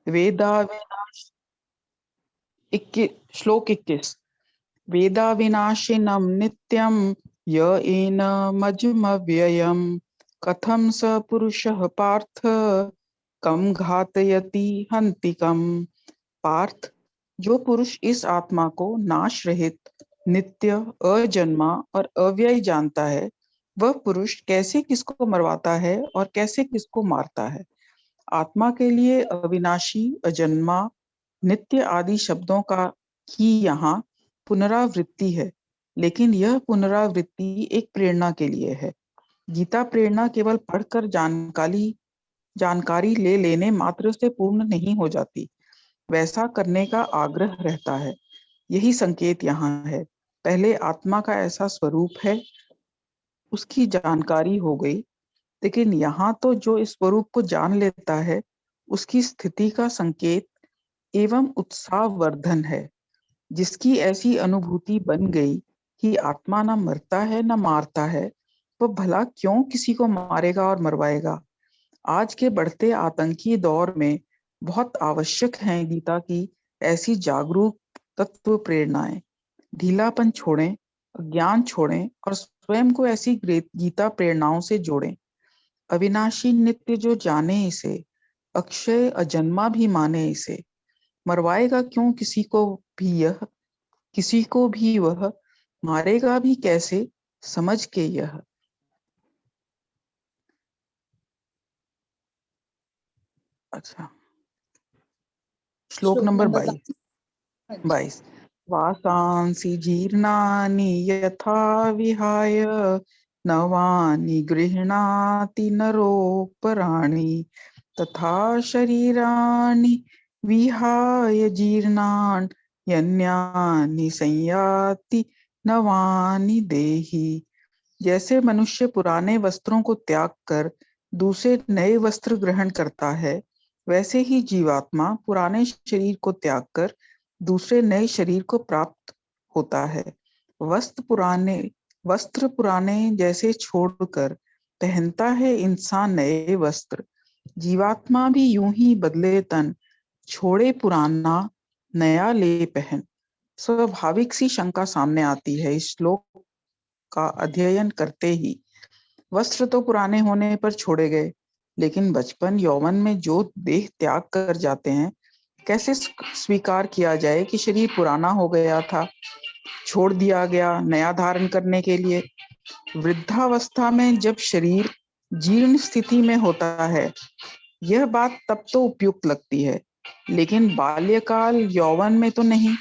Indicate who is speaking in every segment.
Speaker 1: वेदाविनाश श्लोक 21। वेदाविनाशिनं नित्यं य एनमजमव्ययम् कथं स पुरुषः पार्थ कम घातयति हन्तिकम्। पार्थ, जो पुरुष इस आत्मा को नाश रहित, नित्य, अजन्मा और अव्यय जानता है, वह पुरुष कैसे किसको मरवाता है और कैसे किसको मारता है। आत्मा के लिए अविनाशी, अजन्मा, नित्य आदि शब्दों की यहाँ पुनरावृत्ति है, लेकिन यह पुनरावृत्ति एक प्रेरणा के लिए है। गीता प्रेरणा केवल पढ़कर जानकारी ले लेने मात्र से पूर्ण नहीं हो जाती, वैसा करने का आग्रह रहता है। यही संकेत यहाँ है। पहले आत्मा का ऐसा स्वरूप है, उसकी जानकारी हो गई, लेकिन यहाँ तो जो इस स्वरूप को जान लेता है, उसकी स्थिति का संकेत एवं उत्साहवर्धन है। जिसकी ऐसी अनुभूति बन गई कि आत्मा न मरता है न मारता है, वह भला क्यों किसी को मारेगा और मरवाएगा। आज के बढ़ते आतंकी दौर में बहुत आवश्यक है गीता की ऐसी जागरूक तत्व प्रेरणाएं। ढीलापन छोड़ें, अज्ञान छोड़ें और स्वयं को ऐसी गीता प्रेरणाओं से जोड़ें। अविनाशी नित्य जो जाने इसे, अक्षय अजन्मा भी माने इसे, मरवाएगा क्यों किसी को भी यह, किसी को भी वह, मारेगा भी कैसे समझ के यह। अच्छा, श्लोक नंबर 22। वासांसि जीर्णानि यथा विहाय नवानि गृह्णाति नरोपराणि तथा शरीराणि विहाय जीर्णान्यन्यानि संयाति नवानि देहि। जैसे मनुष्य पुराने वस्त्रों को त्याग कर दूसरे नए वस्त्र ग्रहण करता है, वैसे ही जीवात्मा पुराने शरीर को त्याग कर दूसरे नए शरीर को प्राप्त होता है। वस्त्र पुराने जैसे छोड़कर पहनता है इंसान नए वस्त्र, जीवात्मा भी यूं ही बदले तन, छोड़े पुराना नया ले पहन। स्वाभाविक सी शंका सामने आती है इस श्लोक का अध्ययन करते ही। वस्त्र तो पुराने होने पर छोड़े गए, लेकिन बचपन यौवन में जो देह त्याग कर जाते हैं, कैसे स्वीकार किया जाए कि शरीर पुराना हो गया था, छोड़ दिया गया नया धारण करने के लिए। वृद्धावस्था में जब शरीर जीर्ण स्थिति में होता है, यह बात तब तो उपयुक्त लगती है, लेकिन बाल्यकाल यौवन में तो नहीं।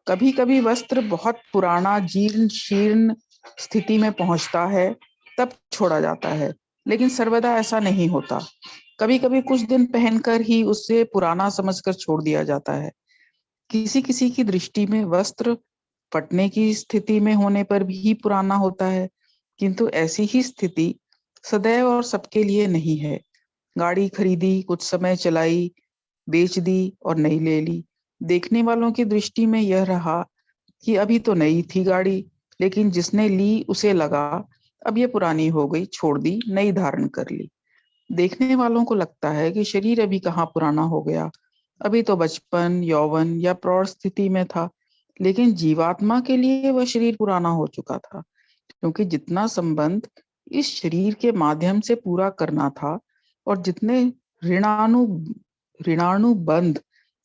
Speaker 1: कभी कभी वस्त्र बहुत पुराना जीर्ण शीर्ण स्थिति में पहुंचता है, तब छोड़ा जाता है, लेकिन सर्वदा ऐसा नहीं होता। कभी कभी कुछ दिन पहनकर ही उससे पुराना समझकर छोड़ दिया जाता है। किसी किसी की दृष्टि में वस्त्र फटने की स्थिति में होने पर भी पुराना होता है, किंतु ऐसी ही स्थिति सदैव और सबके लिए नहीं है। गाड़ी खरीदी, कुछ समय चलाई, बेच दी और नई ले ली। देखने वालों की दृष्टि में यह रहा कि अभी तो नई थी गाड़ी, लेकिन जिसने ली उसे लगा अब ये पुरानी हो गई, छोड़ दी, नई धारण कर ली। देखने वालों को लगता है कि शरीर अभी कहाँ पुराना हो गया, अभी तो बचपन, यौवन या प्रौढ़ स्थिति में था, लेकिन जीवात्मा के लिए वह शरीर पुराना हो चुका था, क्योंकि जितना संबंध इस शरीर के माध्यम से पूरा करना था और जितने ऋणानु ऋणानुबंध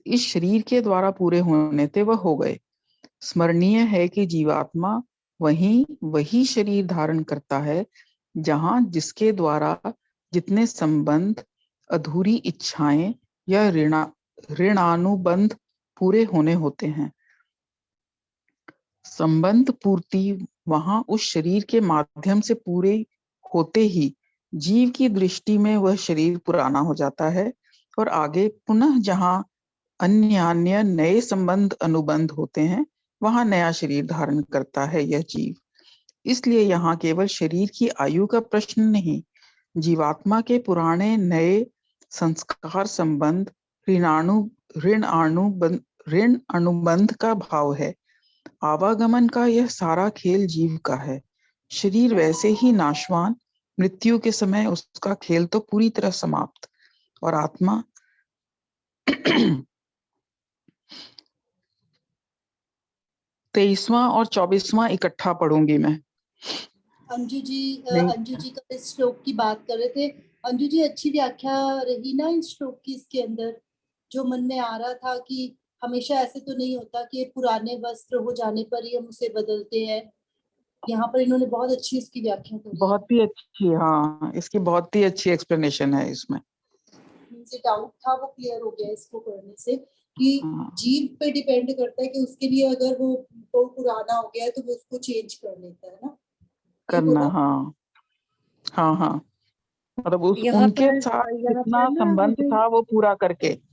Speaker 1: इस शरीर के द्वारा पूरे होने थे, वह हो गए। स्मरणीय है कि जीवात्मा वही शरीर धारण करता है जहां जिसके द्वारा जितने संबंध, अधूरी इच्छाएं या ऋणानुबंध पूरे होने होते हैं। संबंध पूर्ति वहां उस शरीर के माध्यम से पूरे होते ही जीव की दृष्टि में वह शरीर पुराना हो जाता है और आगे पुनः जहां अन्य नए संबंध अनुबंध होते हैं, वहां नया शरीर धारण करता है यह जीव। इसलिए यहाँ केवल शरीर की आयु का प्रश्न नहीं, जीवात्मा के पुराने नए संस्कार संबंध, ऋण अनुबंध का भाव है। आवागमन का यह सारा खेल जीव का है। शरीर वैसे ही नाशवान, मृत्यु के समय उसका खेल तो पूरी तरह समाप्त, और आत्मा 23वां और 24वां इकट्ठा पढ़ूंगी मैं।
Speaker 2: अंजू जी
Speaker 1: नहीं,
Speaker 2: का इस श्लोक की बात कर रहे थे। अंजू जी, अच्छी व्याख्या रही ना इस श्लोक की। इसके अंदर जो मन में आ रहा था कि हमेशा ऐसे तो नहीं होता कि पुराने वस्त्र हो जाने पर ही हम उसे बदलते हैं। यहाँ पर इन्होंने बहुत अच्छी इसकी व्याख्या करी है।
Speaker 1: बहुत ही अच्छी, हाँ, इसकी बहुत ही अच्छी एक्सप्लेनेशन है इसमें।
Speaker 2: मुझे डाउट था, वो क्लियर हो गया इसको पढ़ने से कि
Speaker 1: हाँ,
Speaker 2: जीव पे डिपेंड करता है कि उसके लिए अगर वो पुराना हो गया है तो वो उसको चेंज कर लेता है ना। ये
Speaker 1: करना,
Speaker 2: बोला।
Speaker 1: हाँ हाँ हाँ, मतलब उस उनके साथ
Speaker 3: यहाँ
Speaker 1: जितना
Speaker 3: पर ना
Speaker 1: संबंध
Speaker 3: मुझे
Speaker 1: था वो पूरा करके।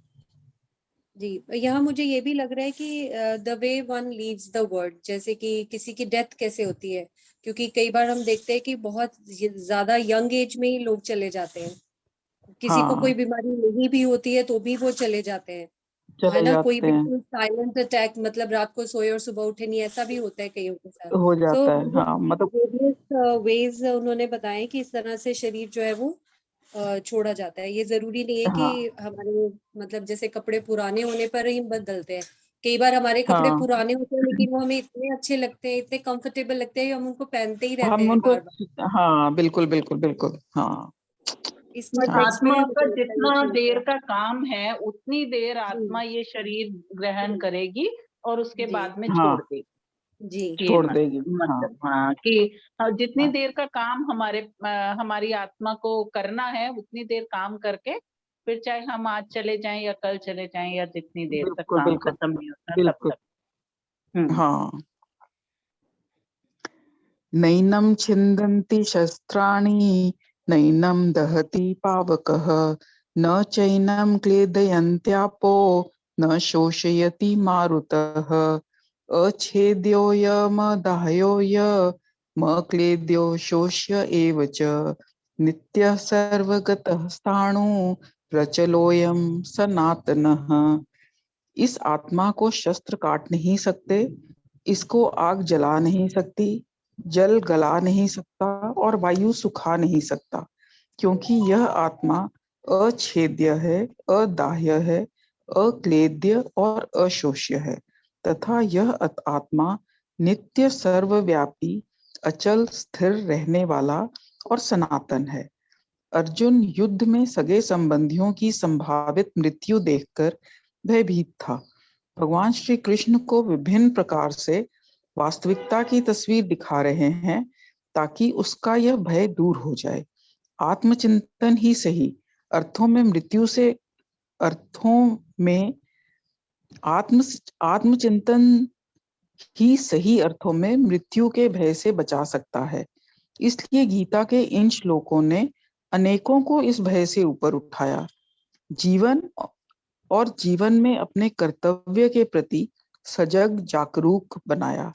Speaker 3: जी, यहाँ मुझे ये भी लग रहा है कि the way one leaves the world, जैसे कि किसी की डेथ कैसे होती है, क्योंकि कई बार हम देखते हैं कि बहुत ज्यादा यंग एज में ही लोग चले जाते हैं। किसी को कोई
Speaker 1: हाँ,
Speaker 3: बीमारी नहीं भी होती है तो भी वो चले जाते हैं, है
Speaker 1: चले
Speaker 3: ना। कोई
Speaker 1: जाते हैं,
Speaker 3: बिल्कुल साइलेंट अटैक, मतलब रात को सोए और सुबह उठे नहीं, ऐसा भी होता है कईयों के साथ।
Speaker 1: हो
Speaker 3: सो
Speaker 1: जाता है, हाँ, मतलब
Speaker 3: वेरियस वेज उन्होंने बताए कि इस तरह से शरीर जो है वो छोड़ा जाता है। ये जरूरी नहीं है कि
Speaker 1: हाँ
Speaker 3: हमारे, मतलब जैसे कपड़े पुराने होने पर ही हम बदलते हैं। कई बार हमारे कपड़े
Speaker 1: हाँ,
Speaker 3: पुराने होते हैं लेकिन वो हमें इतने अच्छे लगते हैं, इतने कंफर्टेबल लगते हैं, हम उनको पहनते ही रहते
Speaker 1: हम
Speaker 3: हैं
Speaker 1: उनको,
Speaker 3: बार बार।
Speaker 1: हाँ बिल्कुल बिल्कुल बिल्कुल, हाँ
Speaker 3: इस कॉन्टेक्स्ट में
Speaker 4: आत्मा
Speaker 3: भी
Speaker 4: का
Speaker 3: मुझे लगता है ये
Speaker 4: जितना
Speaker 3: चीज
Speaker 4: देर
Speaker 3: है।
Speaker 4: का काम है उतनी देर
Speaker 3: जी
Speaker 4: आत्मा ये शरीर ग्रहण करेगी और उसके
Speaker 3: जी
Speaker 4: बाद में
Speaker 1: हाँ,
Speaker 4: छोड़ देगी।
Speaker 3: जी
Speaker 4: ये
Speaker 1: छोड़ देगी, हाँ
Speaker 4: मतलब हाँ कि जितनी
Speaker 1: हाँ
Speaker 4: देर का काम हमारी आत्मा को करना है उतनी देर काम करके फिर चाहे हम आज चले जाएं या कल चले जाएं या जितनी देर तक
Speaker 1: बिल्कुल
Speaker 4: काम
Speaker 1: बिल्कुल
Speaker 4: खत्म नहीं होता तब
Speaker 1: बिल्कुल,
Speaker 4: तक। हम्म।
Speaker 1: हाँ। नैनं छिन्दन्ति शस्त्राणि, नैनं दहति पावकः, न चैनं क्लेदयन्त्यापो, न शोषयति मारुतः। अच्छेद्योऽयमदाह्योऽयमक्लेद्यो शोष्य एव च, नित्यः सर्वगतः स्थाणु, प्रचलोऽयं सनातनः। इस आत्मा को शस्त्र काट नहीं सकते, इसको आग जला नहीं सकती, जल गला नहीं सकता और वायु सुखा नहीं सकता, क्योंकि यह आत्मा अछेद्य है, अदाह्य है, अक्लेद्य और अशोष्य है, तथा यह आत्मा नित्य सर्वव्यापी, अचल स्थिर रहने वाला और सनातन है। अर्जुन युद्ध में सगे संबंधियों की संभावित मृत्यु देखकर भयभीत था। भगवान श्री कृष्ण को विभिन्न प्रकार से वास्तविकता की तस्वीर दिखा रहे हैं ताकि उसका यह भय दूर हो जाए। आत्मचिंतन ही सही अर्थों में मृत्यु से, अर्थों में आत्म आत्मचिंतन ही सही अर्थों में मृत्यु के भय से बचा सकता है। इसलिए गीता के इन श्लोकों ने अनेकों को इस भय से ऊपर उठाया, जीवन और जीवन में अपने कर्तव्य के प्रति सजग जागरूक बनाया।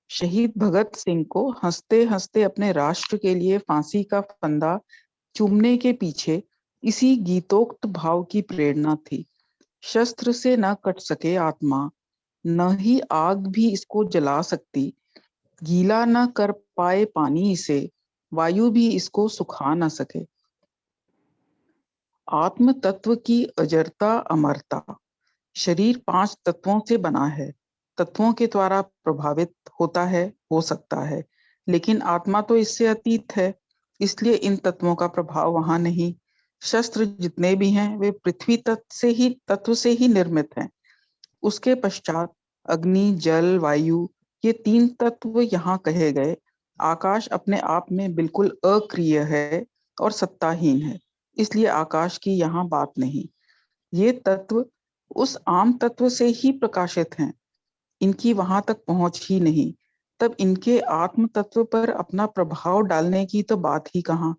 Speaker 1: शहीद भगत सिंह को हंसते हंसते अपने राष्ट्र के लिए फांसी का फंदा चूमने के पीछे इसी गीतोक्त भाव की प्रेरणा थी। शस्त्र से न कट सके आत्मा, न ही आग भी इसको जला सकती, गीला न कर पाए पानी इसे, वायु भी इसको सुखा न सके। आत्म तत्व की अजरता अमरता। शरीर 5 तत्वों से बना है, तत्वों के द्वारा प्रभावित होता है, हो सकता है, लेकिन आत्मा तो इससे अतीत है, इसलिए इन तत्वों का प्रभाव वहां नहीं। शस्त्र जितने भी हैं वे पृथ्वी तत्व से ही निर्मित हैं। उसके पश्चात अग्नि, जल, वायु, ये 3 तत्व यहाँ कहे गए। आकाश अपने आप में बिल्कुल अक्रिय है और सत्ताहीन है, इसलिए आकाश की यहाँ बात नहीं। ये तत्व उस आम तत्व से ही प्रकाशित हैं, इनकी वहां तक पहुंच ही नहीं, तब इनके आत्म तत्व पर अपना प्रभाव डालने की तो बात ही कहाँ।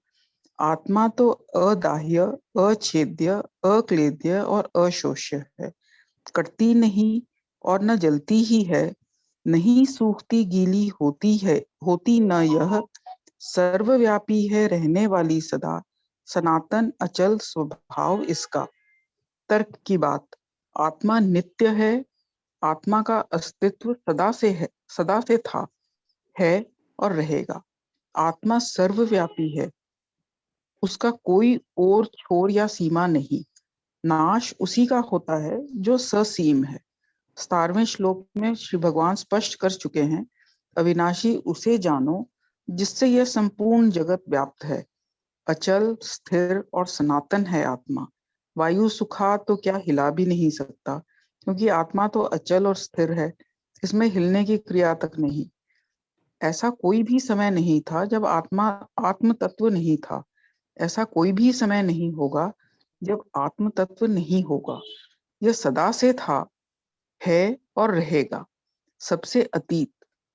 Speaker 1: आत्मा तो अदाह्य, अछेद्य, अक्लेद्य और अशोष्य है, कटती नहीं और न जलती ही है, नहीं सूखती गीली होती है, होती न यह, सर्वव्यापी है रहने वाली सदा, सनातन अचल स्वभाव इसका। तर्क की बात, आत्मा नित्य है, आत्मा का अस्तित्व सदा से है, सदा से था, है और रहेगा। आत्मा सर्वव्यापी है, उसका कोई और छोर या सीमा नहीं। नाश उसी का होता है जो ससीम है। 17वें श्लोक में श्री भगवान स्पष्ट कर चुके हैं, अविनाशी उसे जानो जिससे यह संपूर्ण जगत व्याप्त है। अचल, स्थिर और सनातन है आत्मा। वायु सुखा तो क्या हिला भी नहीं सकता, क्योंकि आत्मा तो अचल और स्थिर है, इसमें हिलने की क्रिया तक नहीं। ऐसा कोई भी समय नहीं था जब आत्मा आत्म तत्व नहीं था। ऐसा कोई भी समय नहीं होगा जब आत्म तत्व नहीं होगा। यह सदा से था, है और रहेगा। सबसे अतीत,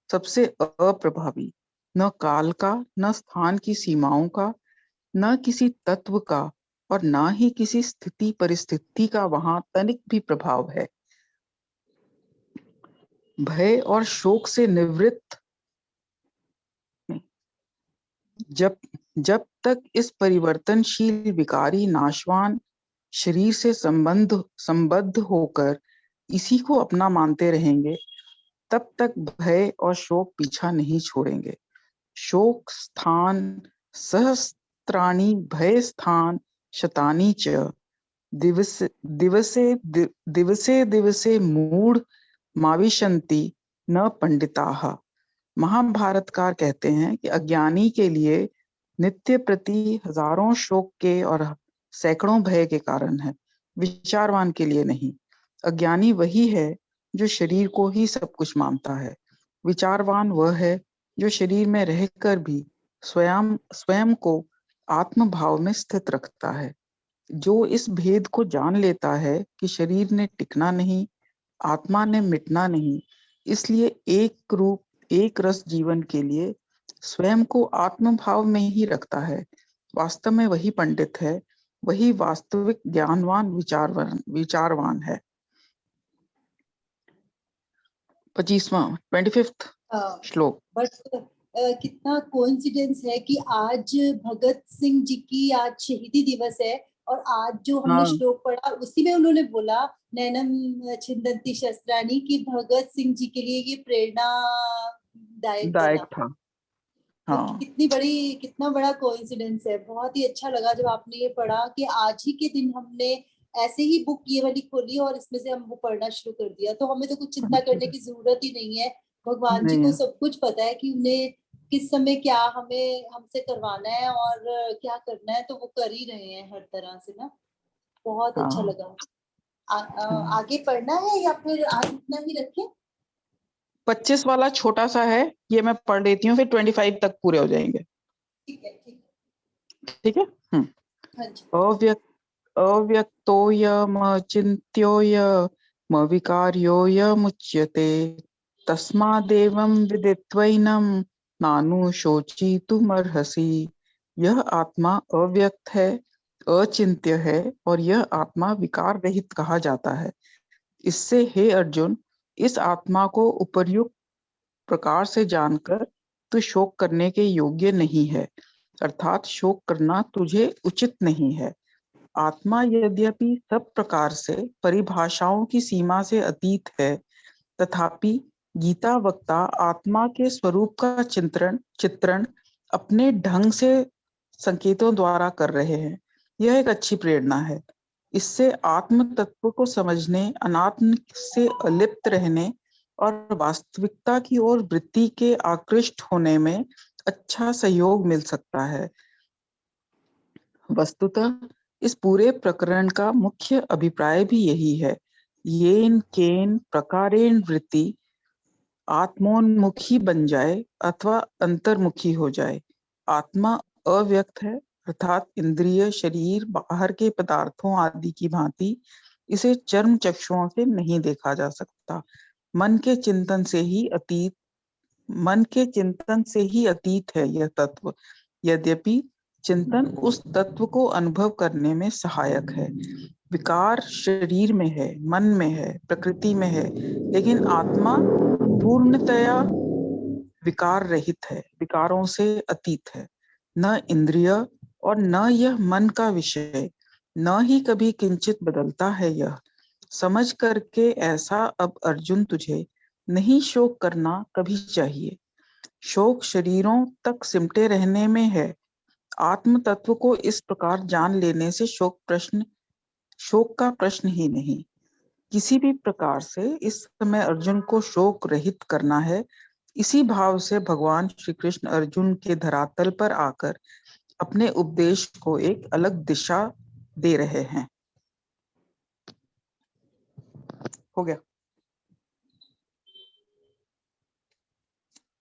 Speaker 1: सबसे अप्रभावी, न काल का, न स्थान की सीमाओं का, न किसी तत्व का और न ही किसी स्थिति परिस्थिति का वहां तनिक भी प्रभाव है। भय और शोक से निवृत्त जब जब तक इस परिवर्तनशील विकारी नाशवान शरीर से संबद्ध होकर इसी को अपना मानते रहेंगे, तब तक भय और शोक पीछा नहीं छोड़ेंगे। शोक स्थान सहस्त्राणि भय स्थान शतानि च दिवसे दिवसे मूढ़ माविशन्ति न पंडिताः। महाभारतकार कहते हैं कि अज्ञानी के लिए नित्य प्रति हजारों शोक के और सैकड़ों भय के कारण है, विचारवान के लिए नहीं। अज्ञानी वही है जो शरीर को ही सब कुछ मानता है। विचारवान वह है जो शरीर में रहकर भी स्वयं को आत्म भाव में स्थित रखता है, जो इस भेद को जान लेता है कि शरीर ने टिकना नहीं, आत्मा ने मिटना नहीं, इसलिए एक रूप एक रस जीवन के लिए स्वयं को आत्म भाव में ही रखता है। वास्तव में वही पंडित है, वही वास्तविक ज्ञानवान विचारवान है। 25वां 25th श्लोक।
Speaker 2: बट कितना कोइंसिडेंस है कि आज भगत सिंह जी की आज शहीदी दिवस है और आज जो हमने श्लोक पढ़ा उसी में उन्होंने बोला नैनम छिन्दन्ति शस्त्राणि की भगत सिंह जी के लिए ये प्रेरणा दायक था। हाँ। कितना बड़ा कोइंसिडेंस है। बहुत ही अच्छा लगा जब आपने ये पढ़ा कि आज ही के दिन हमने ऐसे ही बुक ये वाली खोली और इसमें से हम वो पढ़ना शुरू कर दिया, तो हमें तो कुछ चिंता करने की जरूरत ही नहीं है। भगवान जी को सब कुछ पता है कि उन्हें किस समय क्या हमसे करवाना है और क्या करना है, तो वो कर ही रहे हैं हर तरह से ना। बहुत अच्छा लगा। आगे पढ़ना है या फिर आज इतना ही रखें?
Speaker 1: 25 वाला छोटा सा है, ये मैं पढ़ लेती हूँ, फिर 25 तक पूरे हो जाएंगे।
Speaker 2: ठीक है।
Speaker 1: अव्यक्तोऽयमचिन्त्योऽयमविकार्योऽयमुच्यते तस्मादेवं विदित्वैनं नानुशोचितुमर्हसि। यह आत्मा अव्यक्त है, अचिंत्य है और यह आत्मा विकार रहित कहा जाता है। इससे हे अर्जुन, इस आत्मा को उपर्युक्त प्रकार से जानकर तू शोक करने के योग्य नहीं है, अर्थात शोक करना तुझे उचित नहीं है। आत्मा यद्यपि सब प्रकार से परिभाषाओं की सीमा से अतीत है, तथापि गीता वक्ता आत्मा के स्वरूप का चित्रण अपने ढंग से संकेतों द्वारा कर रहे हैं। यह एक अच्छी प्रेरणा है। इससे आत्म तत्व को समझने, अनात्म से अलिप्त रहने और वास्तविकता की ओर वृत्ति के आकृष्ट होने में अच्छा सहयोग मिल सकता है। वस्तुतः इस पूरे प्रकरण का मुख्य अभिप्राय भी यही है। येन केन प्रकारेण वृत्ति आत्मोन्मुखी बन जाए अथवा अंतर्मुखी हो जाए। आत्मा अव्यक्त है, अर्थात इंद्रिय शरीर बाहर के पदार्थों आदि की भांति इसे चर्म चक्षुओं से नहीं देखा जा सकता। मन के चिंतन से ही अतीत है यह तत्व। यद्यपि चिंतन उस तत्व को अनुभव करने में सहायक है। विकार शरीर में है, मन में है, प्रकृति में है, लेकिन आत्मा पूर्णतया विकार रहित है, विकारों से अतीत है। न इंद्रिय और न यह मन का विषय, न ही कभी किंचित बदलता है। यह समझ करके ऐसा अब अर्जुन तुझे नहीं शोक करना कभी चाहिए। शोक शरीरों तक सिमटे रहने में है। आत्म तत्व को इस प्रकार जान लेने से शोक का प्रश्न ही नहीं। किसी भी प्रकार से इस समय अर्जुन को शोक रहित करना है। इसी भाव से भगवान श्री कृष्ण अर्जुन के धरातल पर आकर अपने उपदेश को एक अलग दिशा दे रहे हैं। हो गया।